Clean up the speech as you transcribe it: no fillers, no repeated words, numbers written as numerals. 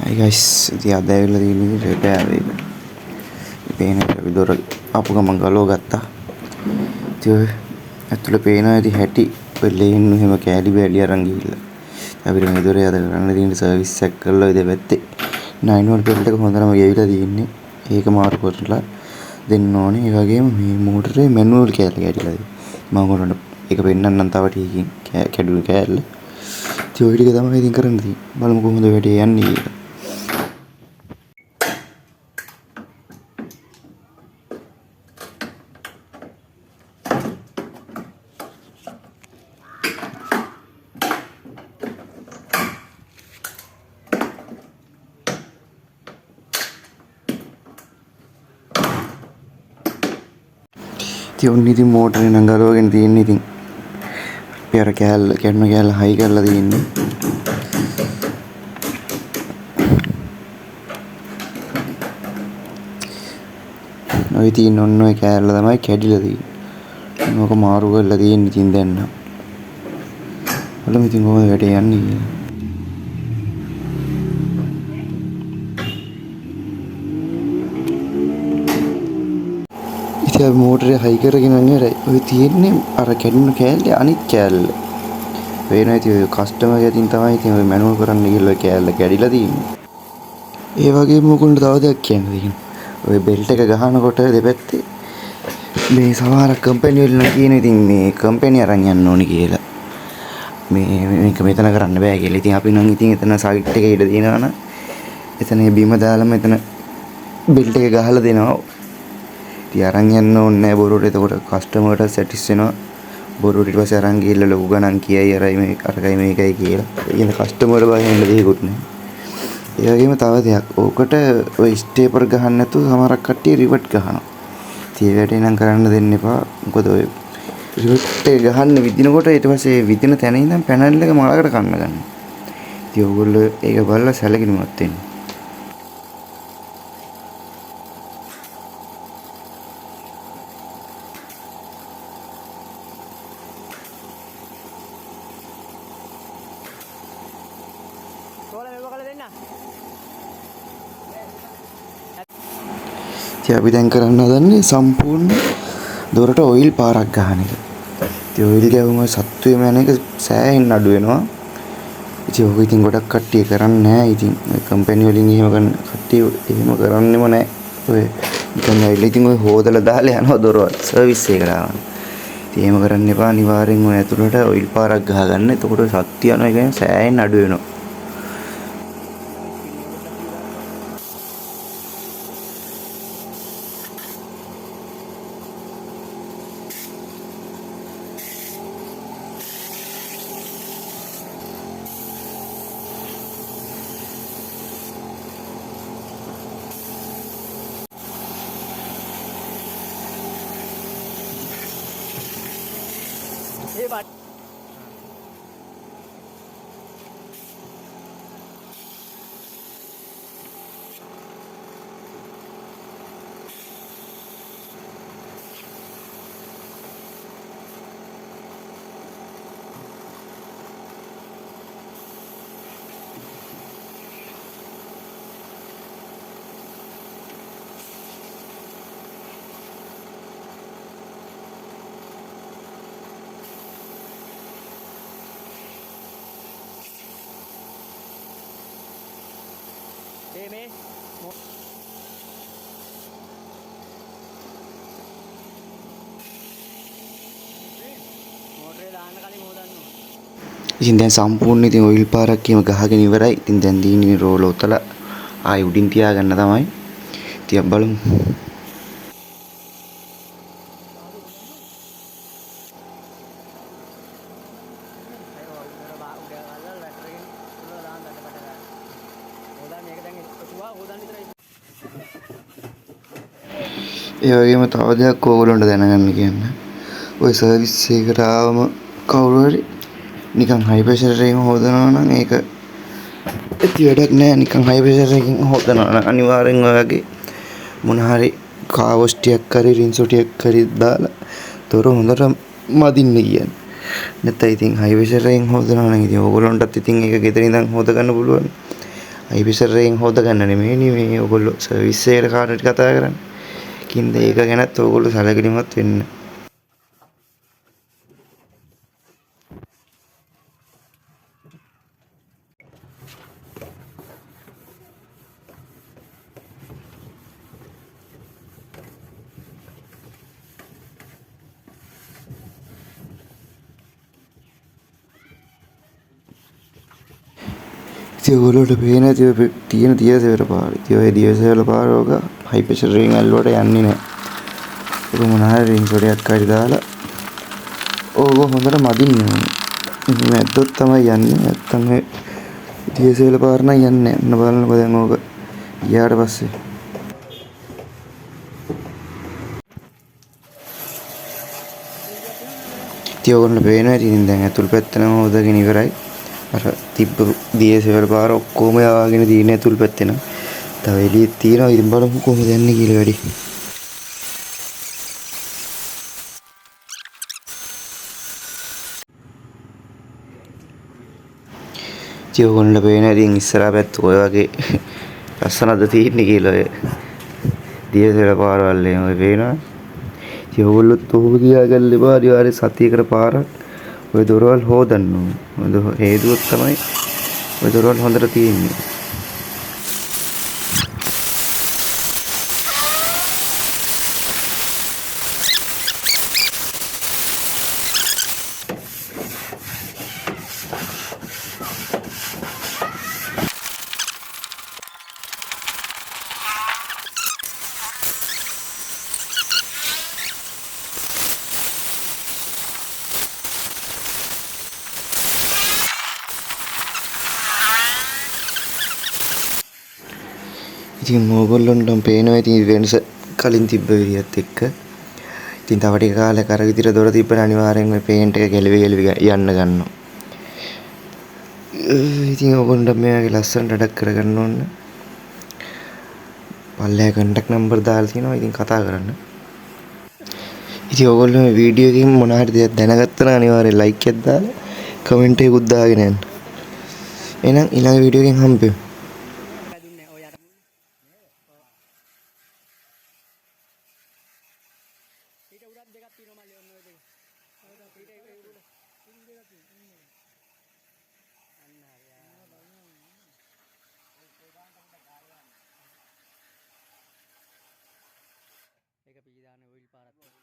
Hi guys, ඉතින් අද ඇවිල්ලා තියෙන්නේ රිපෙයාර් එකට. පේන අපි දොර ආපු ගමන් ගලව ගත්තා. ඉතින් ඔය ඇතුළේ පේනවා ඇති හැටි ඔය ලේන් එහෙම කෑලි බෑලි අරන් ගිහිල්ලා. අපිට මේ දොරේ අද කරන්න තියෙන සර්විස් එක කරලා ඉතින් පැත්තේ 9 වෝල්ට් බෙල්ට් එක හොඳටම ගියවිලා තියෙන්නේ. ඒක මාරු කරලා දෙන්න ඕනේ. ඒ වගේම මේ මෝටරේ මැනුවල් කෑල්ල කැඩිලා තියෙනවා. මම ඔයාලට ඒක පෙන්නන්නම් තව ටිකකින් කැඩුණු කෑල්ල. ඉතින් ඔය ටික තමයි ඉතින් කරන්න තියෙන්නේ. බලමු කොහොමද වැඩේ යන්නේ කියලා. ඉතින් මෝටරේ නම් ගලවගෙන තියෙන්නේ ඉතින් අපි අර කෑල්ල කැඩුන කෑල්ල හයි කරලා තියෙන්නේ. ඔය තියෙන ඔන්න ඔය කෑල්ල තමයි කැඩිලා තියෙන්නේ. මොක මාරු කරලා තියෙන්නේ ඉතින් දැන් නම්. බලමු ඉතින් කොහොමද වැඩේ යන්නේ කියලා. ඉතින් මෝටරේ හයි කරගෙන ඉවරයි. ඔය තියෙන්නේ අර කැඩුන කෑල්ලේ අනිත් කෑල්ල. වෙන ඉතින් ඔය කස්ටමර් යටින් තමයි ඉතින් ඔය මැනුවල් කරන්න ගිහලා ඔය කෑල්ල කැඩිලා තියෙන්නේ. ඒ වගේම මොකුන්ට තව දෙයක් කියන්න තියෙනවා. ඔය බෙල්ට් එක ගහනකොට දෙපැත්තේ මේ සමහර කම්පැනි වල කියන ඉතින් මේ කම්පැනි අරන් යන්න ඕනි කියලා. මේක මෙතන කරන්න බෑ කියලා. ඉතින් අපි නම් ඉතින් එතන සයිට් එකේ ඉඳ දිනනවා නම් එතන බිම දාලා මෙතන බෙල්ට් එක ගහලා දෙනවා. ඉතින් අරන් යන්න ඕනේ නෑ බොරුවට. එතකොට කස්ටමර්ට සැටිස් වෙනවා. බොරුවට ඊට පස්සේ අරන් ගිහලා ලොකු ගණන් කියයි අරයි මේ අරකයි මේකයි කියලා. ඉතින් කස්ටමර්ට බය වෙන්න දෙයක්වත් නෑ. ඒ වගේම තව දෙයක්. ඕකට ඔය ස්ටේපර් ගහන්න නැතුව සමහරක් කට්ටිය රිවර්ට් ගහනවා. ඉතින් ඒ වැඩේ නම් කරන්න දෙන්න එපා. මොකද ඔය රිවර්ට් එක ගහන්න විදිනකොට ඊට පස්සේ විදින තැන ඉඳන් පැනල් එක මලකට කන්න ගන්නවා. ඉතින් ඕගොල්ලෝ ඒක බලලා සැලකිලිමත් වෙන්න. ඉතින් අපි දැන් කරන්න හදන්නේ සම්පූර්ණ දොරට ඔයිල් පාරක් ගන්න එක. ඉතින් ඔයිල් ගැවුම සත්තුවේම යන එක සෑහෙන්න අඩු වෙනවා. ඉතින් ඔක ඉතින් ගොඩක් කට්ටිය කරන්නේ නැහැ. ඉතින් ඔය කම්පැනි වලින් එහෙම කරන කට්ටිය එහෙම කරන්නෙම නැහැ. ඔය නිකන් ඇවිල්ලා ඉතින් ඔය හොදලා දාලා යනවා දොරවල් සර්විස් එකට ආවම. ඉතින් එහෙම කරන්න එපා. අනිවාර්යෙන් ඔය ඇතුළට ඔයිල් පාරක් ගහගන්න. එතකොට සත්තු යනවා කියන්නේ සෑහෙන්න අඩු වෙනවා. ඉතින් දැන් සම්පූර්ණ ඉතින් ඔයිල් පාරක් කියම ගහගෙන ඉවරයි. ඉතින් දැන් දීන්නේ රෝල උතලා ආයි උඩින් තියාගන්න තමයි. ඉතින් බලමු. ඒ වගේම තව දෙයක් ඕගොල්ලන්ට දැනගන්න කියන්න. ඔය සර්විස් එකට ආවම කවුරු හරි නිකන් හයි ප්‍රෙෂර් එකකින් හොදනවා නම් ඒක ඇති වැඩක් නෑ. නිකන් හයි ප්‍රෙෂර් එකකින් හොදනවා නම් අනිවාර්යෙන් ඔයගේ මොන හරි කාවොස් ටිකක් හරි රින්සෝ ටිකක් හරි දාලා තොර හොඳට මදින්න කියන්නේ. නැත්නම් ඉතින් හයි ප්‍රෙෂර් එකෙන් හොදනවා නම් ඉතින් ඕගොල්ලන්ටත් ඉතින් ඒක ගෙදර ඉඳන් හොද ගන්න පුළුවන්. අයිපිසර් එකෙන් හොදගන්න නෙමෙයිනේ මේ ඔයගොල්ලෝ සර්විස් එකට කාටද කතා කරන්නේ. කින්ද ඒක ගැනත් ඔයගොල්ලෝ සැලකිලිමත් වෙන්න. ඉතින් ඔයගොල්ලෝට පේන තියෙන දියසෙවල පාර. ඉතින් ඔය දියසෙවල පාර ඔක හයි ප්‍රෙෂර් එකෙන් ඇල්ලුවට යන්නේ නැහැ. ඔක මොනවාරි රින් සොඩයක් හරි දාලා ඕක හොඳට මදින්න ඕනේ. මැද්දොත් තමයි යන්නේ. නැත්තම් මේ දියසෙවල පාර නම් යන්නේ නැහැ. ඔන්න බලන්නකෝ දැන් ඕක ගියාට පස්සේ. ඉතින් ඔයගොල්ලෝ පේනවා ඉතින් දැන් ඇතුල් පැත්ත නම් හොදගෙන ඉවරයි. අර තිබ්බ දියසෙවල පාර ඔක්කොම යාගෙන තියෙන ඇතුල් පැත්තේ නම්. තව එළියෙත් තියෙනවා. ඉතින් බලමු කොහොමද යන්නේ කියලා වැඩි. ඉතින් ඔයගොල්ලෝ පේනවා ඉතින් ඉස්සරහා පැත්ත ඔය වගේ ලස්සනද තියෙන්නේ කියලා ඔය දියසෙවල පාරවල් එහෙම ඔය පේනවා. ඉතින් ඔයගොල්ලොත් ඔහොම කියාගන්න එපා. අනිවාර්යෙන් සතියකට පාරක් ඔය දොරවල් හොදන්න ඕනේ. හේතුවක් තමයි ඔය දොරවල් හොඳට තියෙන්නේ. ඉතින් ඕගොල්ලොන්ටම පේනවා ඉතින් වෙනස කලින් තිබ්බ විදිහත් එක්ක. ඉතින් තව ටික කාලයක් අර විදිහට දොර තිබ්බම අනිවාර්යෙන් ඔය පේන්ට් එක ගැලවි යන්න ගන්නවා. ඉතින් ඕගොල්ලන්ට මේ වගේ ලස්සනට වැඩක් කරගන්න ඕන. පල්ලෙහා කන්ටැක්ට් නම්බර් දාලා තියෙනවා. ඉතින් කතා කරන්න. ඉතින් ඕගොල්ලෝ මේ වීඩියෝ එකකින් මොන හරි දෙයක් දැනගත්තා නම් අනිවාර්යෙන් ලයික් එකක් දාලා කමෙන්ට් එකකුත් දාගෙන යන්න. එහෙනම් ඊළඟ වීඩියෝ එකෙන් හම්බෙමු. ඒක පීදාන ඔයිල් පාරක්